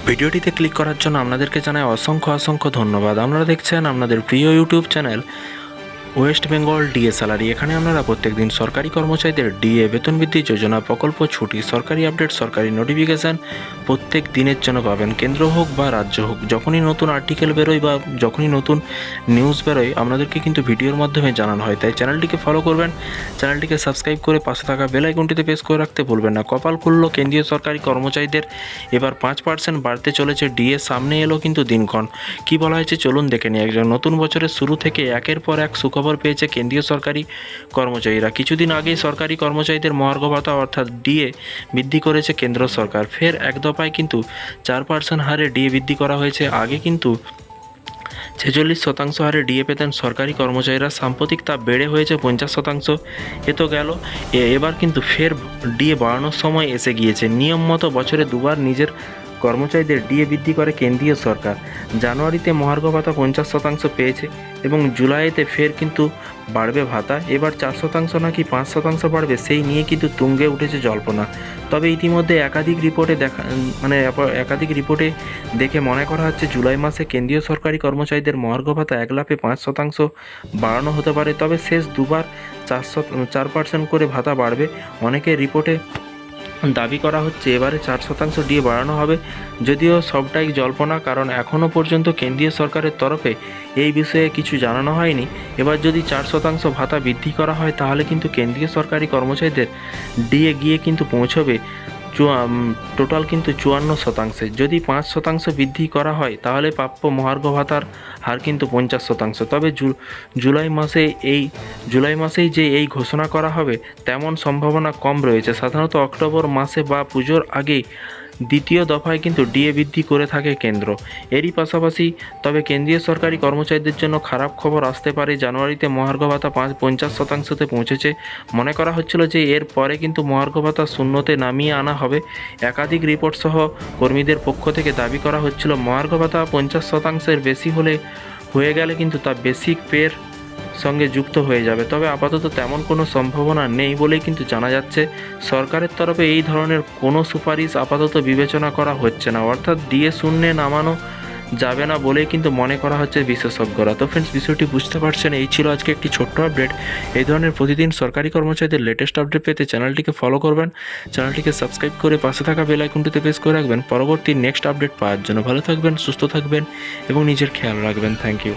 ভিডিওটিতে ক্লিক করার জন্য আপনাদেরকে জানাই অসংখ্য ধন্যবাদ। আপনারা দেখছেন আপনাদের প্রিয় YouTube channel West Bengal DA salary. এখানে আপনারা প্রত্যেকদিন সরকারি কর্মচারীদের ডিএ, বেতন বৃদ্ধি যোজনা, প্রকল্প, ছুটি, সরকারি আপডেট, সরকারি নোটিফিকেশান প্রত্যেক দিনের জন্য পাবেন, কেন্দ্র হোক বা রাজ্য হোক। যখনই নতুন আর্টিকেল বেরোয় বা যখনই নতুন নিউজ বেরোয় আপনাদেরকে কিন্তু ভিডিওর মাধ্যমে জানানো হয়। তাই চ্যানেলটিকে ফলো করবেন, চ্যানেলটিকে সাবস্ক্রাইব করে পাশে থাকা বেল আইকনটিতে প্রেস করে রাখতে ভুলবেন না। কপাল খুলল কেন্দ্রীয় সরকারি কর্মচারীদের, এবার 5% বাড়তে চলেছে ডিএ। সামনে এলো কিন্তু দিনক্ষণ। কি বলা হয়েছে চলুন দেখে নিই। একজন নতুন বছরের শুরু থেকে একের পর এক সুখবর পেয়েছে কেন্দ্রীয় সরকারি কর্মচারীরা। কিছুদিন আগেই সরকারি কর্মচারীদের মহার্ঘ ভাতা অর্থাৎ ডিএ বৃদ্ধি করেছে কেন্দ্র সরকার। ফের এক দফায় কিন্তু 4% হারে ডিএ বৃদ্ধি করা হয়েছে। আগে কিন্তু 46% হারে ডিএ পেতেন সরকারি কর্মচারীরা, সাম্প্রতিক তা বেড়ে হয়েছে 50%। এ তো গেল, এবার কিন্তু ফের ডিএ বাড়ানোর সময় এসে গিয়েছে। নিয়ম মতো বছরে দুবার নিজের কর্মচারীদের ডিএ বৃদ্ধি করে কেন্দ্রীয় সরকার। জানুয়ারিতে মহার্ঘ ভাতা 50% পেয়েছে এবং জুলাইতে ফের কিন্তু বাড়বে ভাতা। এবার 4% নাকি 5% বাড়বে, সেই নিয়ে কিন্তু তুঙ্গে উঠেছে জল্পনা। তবে ইতিমধ্যে একাধিক রিপোর্টে দেখে মনে করা হচ্ছে জুলাই মাসে কেন্দ্রীয় সরকারি কর্মচারীদের মহার্ঘ ভাতা 1 লাফে 5% বাড়ানো হতে পারে। তবে শেষ দুবার 4% করে ভাতা বাড়বে। অনেকের রিপোর্টে দাবি করা হচ্ছে এবারে 4% ডিএ বাড়ানো হবে, যদিও সবটাই জল্পনা, কারণ এখনও পর্যন্ত কেন্দ্রীয় সরকারের তরফে এই বিষয়ে কিছু জানানো হয়নি। এবার যদি 4% ভাতা বৃদ্ধি করা হয় তাহলে কিন্তু কেন্দ্রীয় সরকারি কর্মচারীদের ডিএ গিয়ে কিন্তু পৌঁছবে টোটাল কিন্তু 54%। যদি 5% বৃদ্ধি করা হয় তাহলে প্রাপ্য মহার্ঘ ভাতার হার কিন্তু 50%। তবে জুলাই মাসেই যে এই ঘোষণা করা হবে তেমন সম্ভাবনা কম রয়েছে। সাধারণত অক্টোবর মাসে বা পুজোর আগেই দ্বিতীয় দফায় কিন্তু ডিএ বৃদ্ধি করে থাকে কেন্দ্র। এরই পাশাপাশি তবে কেন্দ্রীয় সরকারি কর্মচারীদের জন্য খারাপ খবর আসতে পারে। জানুয়ারিতে মহার্ঘ ভাতা 50%তে পৌঁছেছে। মনে করা হচ্ছিল যে এর পরে কিন্তু মহার্ঘ ভাতা শূন্যতে নামিয়ে আনা হবে। একাধিক রিপোর্ট সহ কর্মীদের পক্ষ থেকে দাবি করা হচ্ছিল মহার্ঘ ভাতা 50%-এর বেশি হয়ে গেলে কিন্তু তা বেসিক পের সঙ্গে যুক্ত হয়ে যাবে। তবে আপাতত তেমন কোনো সম্ভাবনা নেই বলেই কিন্তু জানা যাচ্ছে। সরকারের তরফে এই ধরনের কোনো সুপারিশ আপাতত বিবেচনা করা হচ্ছে না, অর্থাৎ ডিএ শূন্যে নামানো যাবে না বলেই কিন্তু মনে করা হচ্ছে বিশেষজ্ঞরা। তো ফ্রেন্ডস, বিষয়টি বুঝতে পারছেন। এই ছিল আজকে একটি ছোট্ট আপডেট। এই ধরনের প্রতিদিন সরকারি কর্মচারীদের লেটেস্ট আপডেট পেতে চ্যানেলটিকে ফলো করবেন, চ্যানেলটিকে সাবস্ক্রাইব করে পাশে থাকা বেল আইকনটিতে প্রেস করে রাখবেন পরবর্তী নেক্সট আপডেট পাওয়ার জন্য। ভালো থাকবেন, সুস্থ থাকবেন এবং নিজের খেয়াল রাখবেন। Thank you.